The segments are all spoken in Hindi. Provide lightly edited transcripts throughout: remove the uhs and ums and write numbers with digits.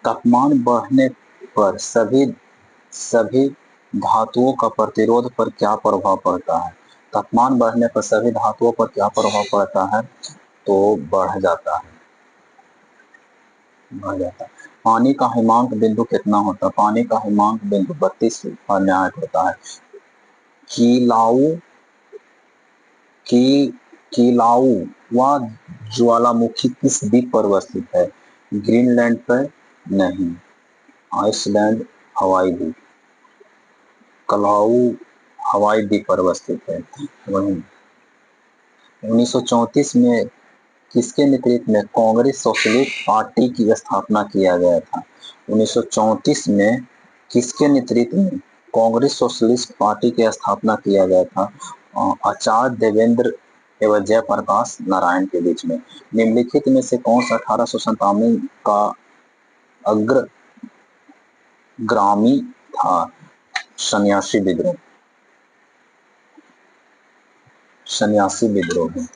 तापमान बढ़ने पर सभी सभी धातुओं का प्रतिरोध पर क्या प्रभाव पड़ता है? तापमान बढ़ने पर सभी धातुओं पर क्या प्रभाव पड़ता है? तो बढ़ जाता है। पानी का हिमांक बिंदु कितना होता है? पानी का हिमांक बिंदु 32 फारेनहाइट होता है। कीलाउआ ज्वालामुखी किस द्वीप पर अवस्थित है? ग्रीनलैंड पर नहीं, आइसलैंड, हवाई द्वीप। कलाउ हवाई द्वीप पर अवस्थित है। वहीं 1934 में किसके नेतृत्व में कांग्रेस सोशलिस्ट पार्टी की स्थापना किया गया था? 1934 में किसके नेतृत्व में कांग्रेस सोशलिस्ट पार्टी की स्थापना किया गया था? आचार्य देवेंद्र एवं जयप्रकाश नारायण के बीच में। निम्नलिखित में से कौन सा 1897 का अग्रगामी था? सन्यासी विद्रोह।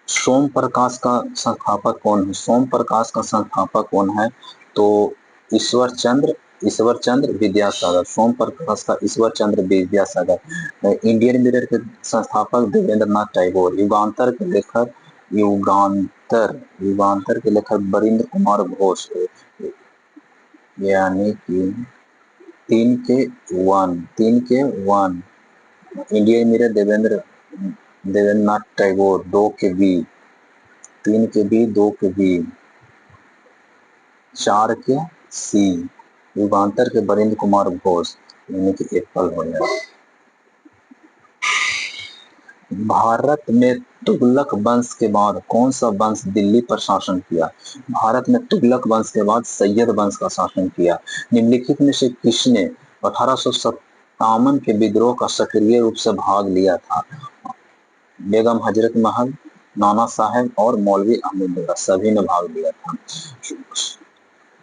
सोम प्रकाश का संस्थापक कौन है? सोम प्रकाश का संस्थापक कौन है? तो ईश्वर चंद्र विद्यासागर। सोम प्रकाश का ईश्वर चंद्र विद्यासागर। इंडियन मिरर के संस्थापक देवेंद्र नाथ टैगोर। युगांतर के लेखक बरिंद्र कुमार घोष, यानी कि 3 के 1। इंडियन मिरर देवेंद्र नाथ टैगोर 2 के बी, 3 के बी, 2 के बी, 4 के सी। युगांतर के बरिंद्र कुमार घोष, यानी कि एप्पल हो जाए। भारत में तुगलक वंश के बाद कौन सा वंश दिल्ली पर शासन किया? भारत में तुगलक वंश के बाद सैयद वंश का शासन किया। निम्नलिखित में से किसने 1857 के विद्रोह का सक्रिय रूप से भाग लिया था? बेगम हजरत महल, नाना साहेब और मौलवी अहमदुल्ला, सभी ने भाग लिया था।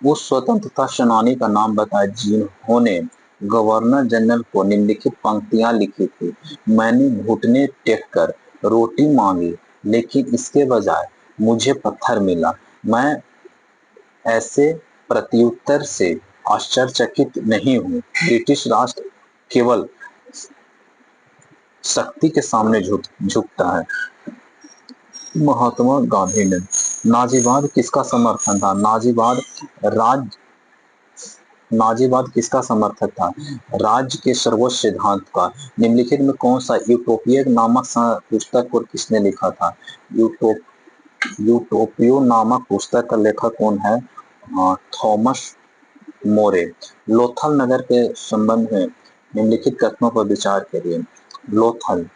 उस स्वतंत्रता सेनानी का नाम बताएं जिन्होंने गवर्नर जनरल को निम्नलिखित पंक्तियां लिखी थी। मैंने घुटने टेककर रोटी मांगी, लेकिन इसके बजाय मुझे पत्थर मिला। मैं ऐसे प्रत्युत्तर से आश्चर्यचकित नहीं हूँ। ब्रिटिश राष्ट्र केवल शक्ति के सामने झुकता है। महात्मा गांधी ने नाजीवाद किसका समर्थन था? नाजीवाद किसका समर्थक था? राज्य के सर्वोच्च सिद्धांत का। निम्नलिखित में कौन सा यूटोपिया नामक पुस्तक को किसने लिखा था? यूटोपियो नामक पुस्तक का लेखक कौन है? थॉमस मोरे। लोथल नगर के संबंध में निम्नलिखित कथनों पर विचार करिए। लोथल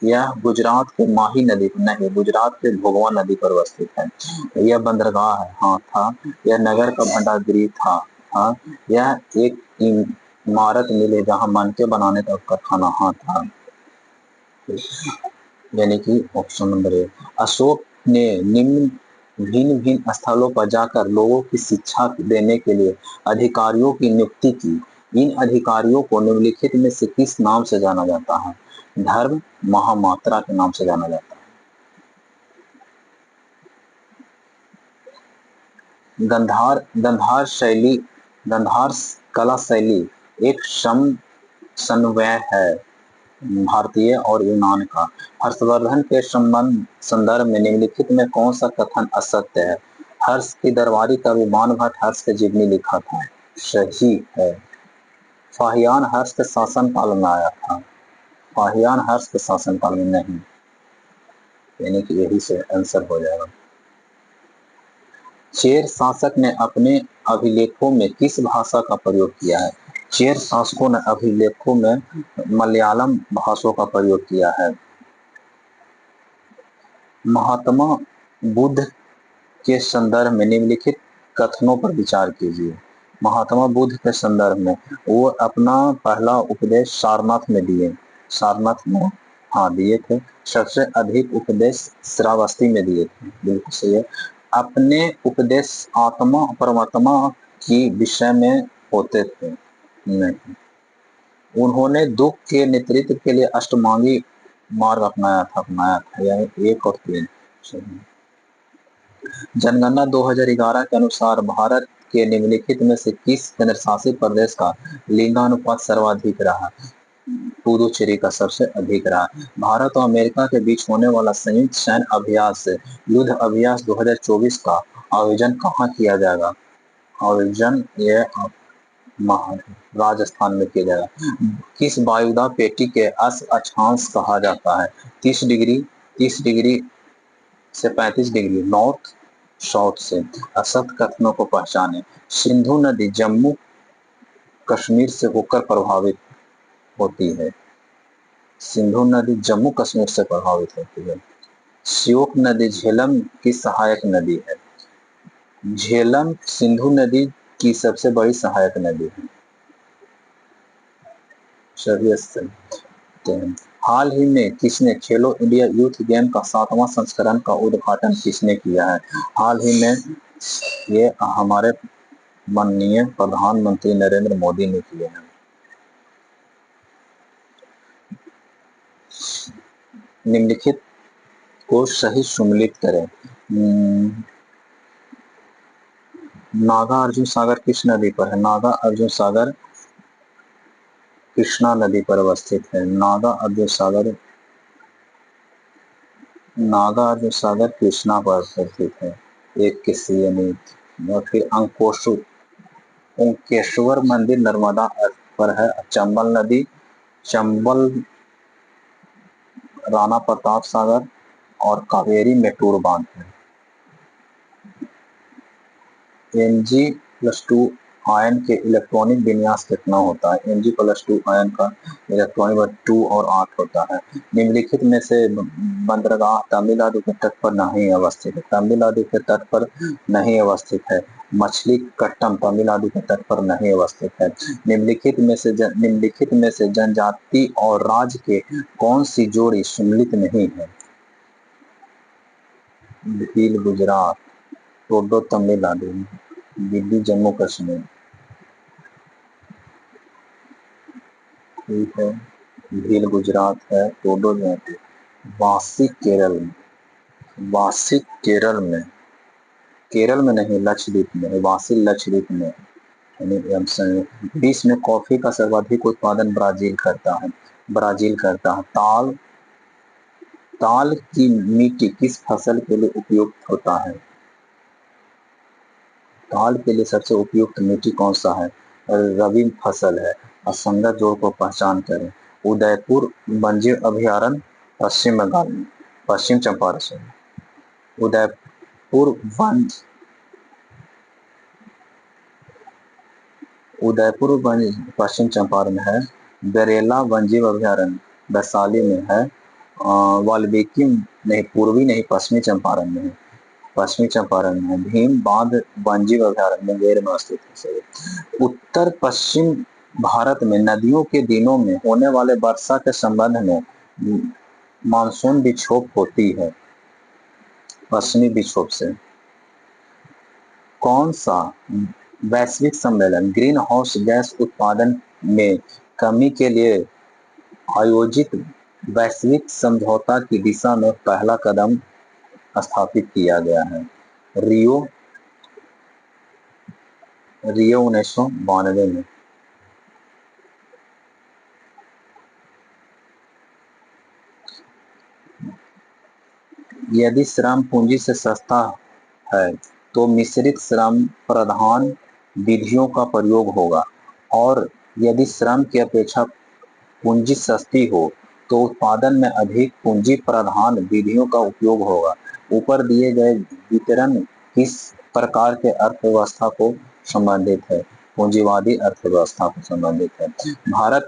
यह गुजरात के माही नदी पर नहीं, गुजरात के भोगवा नदी पर अवस्थित है। यह बंदरगाह है, हाँ था। यह नगर का भंडारगृह था, हाँ। यह एक इमारत मिले जहां मनके बनाने का कारखाना, हाँ था। यानी कि ऑप्शन नंबर ए। अशोक ने भिन्न भिन्न स्थलों पर जाकर लोगों की शिक्षा देने के लिए अधिकारियों की नियुक्ति की। इन अधिकारियों को निम्नलिखित में से किस नाम से जाना जाता है? धर्म महामात्रा के नाम से जाना जाता है। गंधार कला शैली एक समन्वय है भारतीय और यूनान का। हर्षवर्धन के संदर्भ में निम्नलिखित में कौन सा कथन असत्य है? हर्ष की दरबारी कवि बाणभट्ट हर्ष के जीवनी लिखा था, सही है। फाहियान हर्ष के शासन काल में आया था, फाहियान हर्ष के शासन काल में नहीं, यानी कि यही से आंसर हो जाएगा। चेर शासक ने अपने अभिलेखों में किस भाषा का प्रयोग किया है? चेर शासकों ने अभिलेखों में मलयालम भाषा का प्रयोग किया है। महात्मा बुद्ध के संदर्भ में निम्नलिखित कथनों पर विचार कीजिए। महात्मा बुद्ध के संदर्भ में वो अपना पहला उपदेश सारनाथ में दिए, सारनाथ में हाँ दिए थे। सबसे अधिक उपदेश श्रावस्ती में दिए थे, बिल्कुल सही है। अपने उपदेश आत्मा परमात्मा की विषय में होते थे नहीं। उन्होंने दुख के नेतृत्व के लिए अष्टमांगी मार्ग अपनाया था, यानी 1 और 3। जनगणना 2011 के अनुसार भारत के निम्नलिखित में से किस केंद्रशासित प्रदेश का लिंगानुपात सर्वाधिक रहा? पुडुचेरी का सबसे अधिक रहा। भारत और अमेरिका के बीच होने वाला संयुक्त सैन्य अभ्यास युद्ध अभ्यास 2024 का आयोजन कहाँ किया जाएगा? आयोजन ये राजस्थान में किया जाएगा। किस वायुदाब पेटी के अक्षांश कहा जाता है? 30 डिग्री से 35 डिग्री नॉर्थ साउथ से। असत कथनों को पहचाने। सिंधु नदी जम्मू कश्मीर से होकर प्रभावित होती है। सिंधु नदी जम्मू कश्मीर से प्रभावित होती है। श्योक नदी झेलम की सहायक नदी है। झेलम सिंधु नदी की सबसे बड़ी सहायक नदी है। हाल ही में किसने खेलो इंडिया यूथ गेम का 7वां संस्करण का उद्घाटन किसने किया है? हाल ही में ये हमारे माननीय प्रधानमंत्री नरेंद्र मोदी ने किए हैं। निम्नलिखित को सही सम्मिलित करें। नागा अर्जुन सागर किस नदी पर है? नागा अर्जुन सागर कृष्णा नदी पर अवस्थित है। नागा अर्जुन सागर कृष्णा पर अवस्थित है। एक के सीएम और फिर अंकेश्वर मंदिर नर्मदा पर है। चंबल राणा प्रताप सागर और कावेरी मेटूर बांध है। Mg+2 आयन के इलेक्ट्रॉनिक विन्यास कितना होता है? Mg+2 आयन का इलेक्ट्रॉनिक 2 और 8 होता है। निम्नलिखित में से बंदरगाह तमिलनाडु के तट पर नहीं अवस्थित है। तमिलनाडु के तट पर नहीं अवस्थित है। मछलीकट्टम तमिलनाडु के तट पर नहीं अवस्थित है। निम्नलिखित में से जनजाति और राज्य के कौन सी जोड़ी सम्मिलित नहीं है? भील गुजरात, टोडो तमिलनाडु, दिल्ली जम्मू कश्मीर। ठीक है, भील गुजरात है, टोडो वासी केरल में नहीं, लक्षद्वीप में। वासी लक्षद्वीप में। विश्व में कॉफी का सर्वाधिक उत्पादन ब्राजील करता है। ताल की मिट्टी किस फसल के लिए उपयुक्त होता है? ताल के लिए सबसे उपयुक्त मिट्टी कौन सा है? रबी फसल है। असंगत जोड़ को पहचान करें। उदयपुर वन्यजीव अभयारण्य पश्चिम बंगाल में, पश्चिम चंपारण से। उदयपुर पश्चिम चंपारण में है। बरेला वन्यजीव अभयारण्य वैशाली में है। वाल्मीकि नहीं, पूर्वी नहीं, पश्चिमी चंपारण में है। भीम बांध वन्यजीव अभयारण्य मुंगेर में स्थित है। उत्तर पश्चिम भारत में नदियों के दिनों में होने वाले वर्षा के संबंध में मानसून विक्षोभ होती है पश्चिमी विक्षोभ से। कौन सा वैश्विक सम्मेलन ग्रीन हाउस गैस उत्पादन में कमी के लिए आयोजित वैश्विक समझौता की दिशा में पहला कदम स्थापित किया गया है? रियो 1992 में। यदि श्रम पूंजी से सस्ता है तो मिश्रित श्रम प्रधान विधियों का प्रयोग होगा, और यदि श्रम की अपेक्षा पूंजी सस्ती हो तो उत्पादन में अधिक पूंजी प्रधान विधियों का उपयोग होगा। ऊपर दिए गए वितरण किस प्रकार के अर्थव्यवस्था को संबंधित है? पूंजीवादी अर्थव्यवस्था को संबंधित है। भारत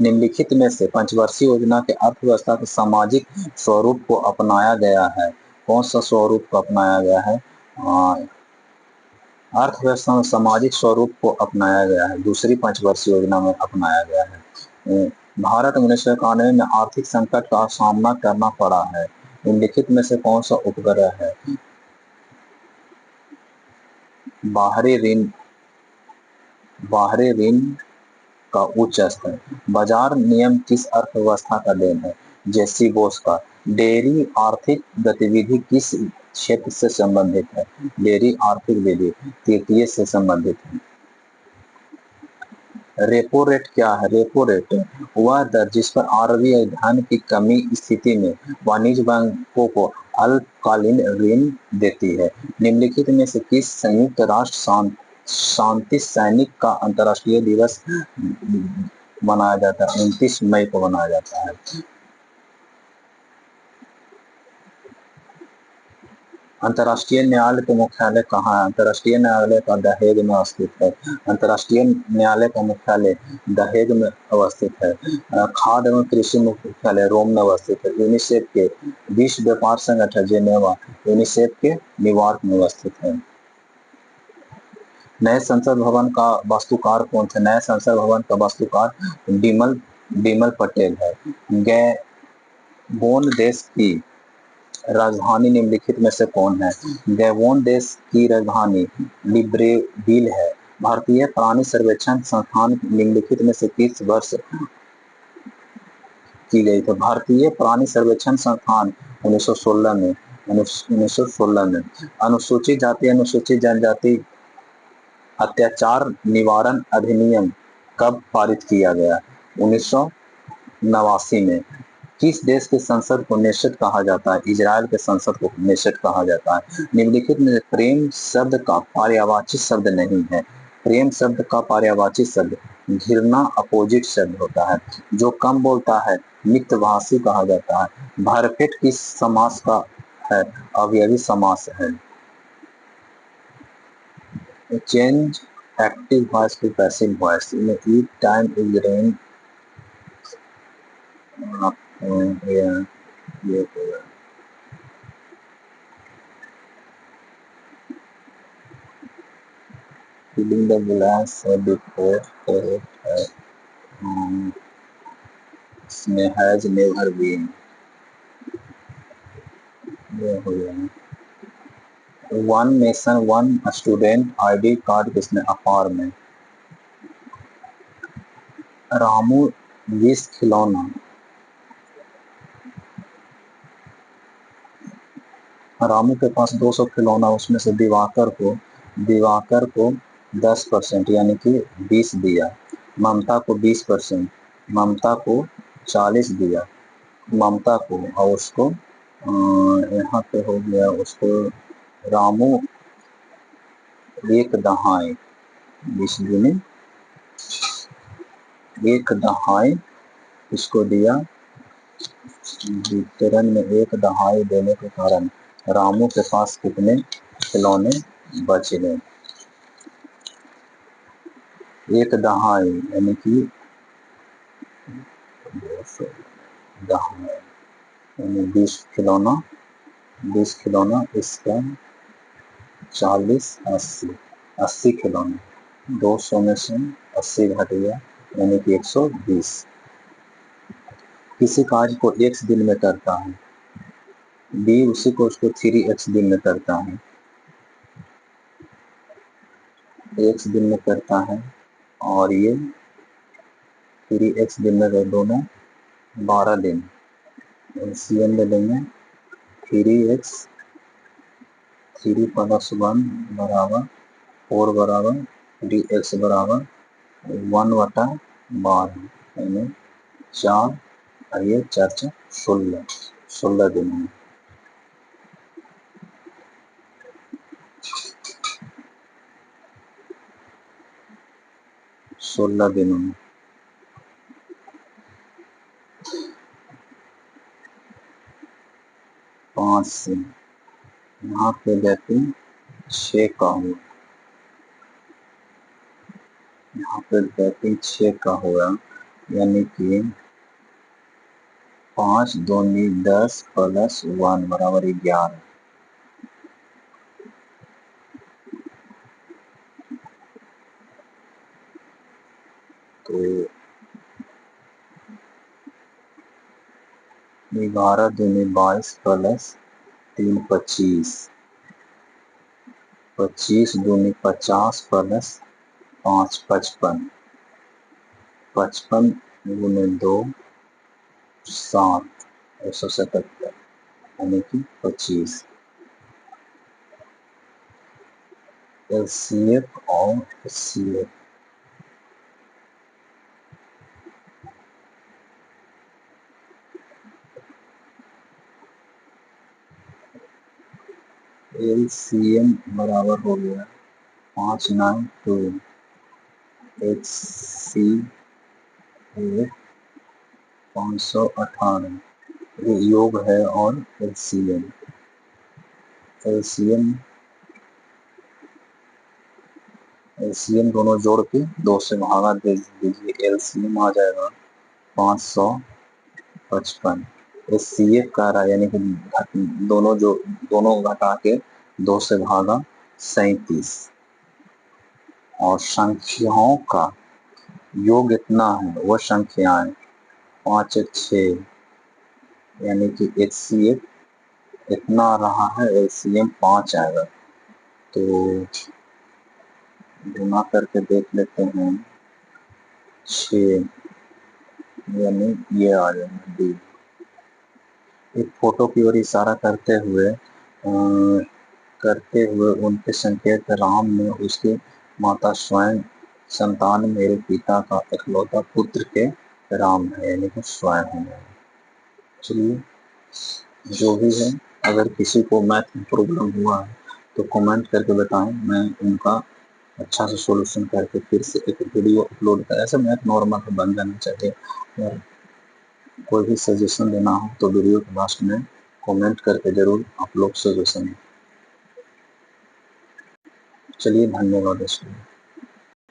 निम्नलिखित में से पंचवर्षीय योजना के अर्थव्यवस्था के सामाजिक स्वरूप को अपनाया गया है? कौन सा स्वरूप को अपनाया गया है? अर्थव्यवस्था में सामाजिक स्वरूप को अपनाया गया है। दूसरी पंचवर्षीय योजना में अपनाया गया है। भारत 1991 में आर्थिक संकट का सामना करना पड़ा है। निम्नलिखित में से कौन सा उपग्रह है? बाहरी ऋण का उच्च स्तर। बाजार नियम किस अर्थव्यवस्था का देन है? जेसी बोस का। डेयरी आर्थिक गतिविधि किस क्षेत्र से संबंधित है। डेयरी आर्थिक विधि तृतीय से संबंधित है। रेपो रेट क्या है? रेपो रेट वह दर जिस पर आरबीआई धन की कमी स्थिति में वाणिज्य बैंकों को अल्पकालीन ऋण देती है। निम्नलिखित में से किस संयुक्त राष्ट्र शांति सैनिक का अंतर्राष्ट्रीय दिवस मनाया जाता है? 29 मई को मनाया जाता है। अंतर्राष्ट्रीय न्यायालय का मुख्यालय कहाँ है? अंतर्राष्ट्रीय न्यायालय का दहेग में स्थित है। अंतर्राष्ट्रीय न्यायालय का मुख्यालय दहेग में अवस्थित है। खाद्य एवं कृषि मुख्यालय रोम में अवस्थित है। यूनिसेफ के विश्व व्यापार संगठन जेनेवा यूनिसेफ के न्यूयॉर्क में अवस्थित है। नए संसद भवन का वास्तुकार कौन थे? नए संसद भवन का वास्तुकार बिमल पटेल है। गैबोन देश की राजधानी निम्नलिखित में से कौन है? गैबोन देश की राजधानी लिब्रेविल है। भारतीय प्राणी सर्वेक्षण संस्थान निम्नलिखित में से किस वर्ष की गई थी? भारतीय प्राणी सर्वेक्षण संस्थान 1916 में। अनुसूचित जाति अनुसूचित जनजाति अत्याचार निवारण अधिनियम कब पारित किया गया? 1989 में। किस देश के संसद को नेशेट कहा जाता है? इजराइल के संसद को नेशेट कहा जाता है। निम्नलिखित में प्रेम शब्द का पर्यायवाची शब्द नहीं है। प्रेम शब्द का पर्यायवाची शब्द घृणा अपोजिट शब्द होता है। जो कम बोलता है मितभाषी कहा जाता है। भरपेट किस समास का है? अवयवी समास है। Change active voice to passive voice in each time is rain ये filling the glass before it has never been ये हो गया। One nation one student ID card किसने अपार में? रामू 20 खिलौना रामू के पास 200 खिलौना उसमें से दिवाकर को 10% यानी कि 20 दिया। ममता को 20%, ममता को 40 दिया ममता को, और उसको यहाँ पे हो गया उसको रामू एक दहाई 20 दूनी एक दहाई इसको दिया। वितरण में एक दहाई देने के कारण रामू के पास कितने खिलौने बच गए? एक दहाई यानी कि 20 खिलौना इसका 40 80 खिलौने 200 में से 80 घट गया यानी कि 120। किसी कार्य को x दिन में करता है, b उसी को उसको 3x दिन में करता है, x दिन में करता है और ये 3x दिन में कर दोनों 12 दिन। LCM में लेंगे 3x 3 + 1 बराबर 4 बराबर 3x बराबर 1/12 यानी 4 और ये 4 16 दिन है। सोलह दिनों में 5 से यहाँ पे जाती 6 का हुआ, यहाँ पे जाती 6 का हुआ यानी कि 5 दूनी 10 + 1 बराबर 11। तो 11 दूनी 22 + 3 25, 25 दूनी 50 + 5 55, 55 × 2 7 177 यानी कि 25। LCF और HCF। LCM बराबर हो गया 592, HCF 598, ये योग है। और LCM दोनों जोड़ के 2 से भागा दे दीजिए, LCM आ जाएगा 555। HCF कह रहा है यानी कि दोनों घटा के 2 से भागा 37। और संख्याओं का योग इतना है, वह संख्याएं 5 1 6, यानी कि HCF इतना रहा है, LCM 5 आएगा। तो गुना करके देख लेते हैं, 6 यानी ये आ जाएगा D। एक फोटो की ओर इशारा करते हुए उनके संकेत राम ने उसकी माता स्वयं संतान मेरे पिता का इकलौता पुत्र के राम है, यानी कि स्वयं है। चलिए, जो भी है, अगर किसी को मैथ में प्रॉब्लम हुआ है तो कमेंट करके बताएं, मैं उनका अच्छा से सॉल्यूशन करके फिर से एक वीडियो अपलोड करें। ऐसे मैथ नॉर्मल बन जाना चाहिए। और कोई भी सजेशन देना हो तो वीडियो के लास्ट में कमेंट करके जरूर आप लोग सजेशन। चलिए, धन्यवाद दोस्तों।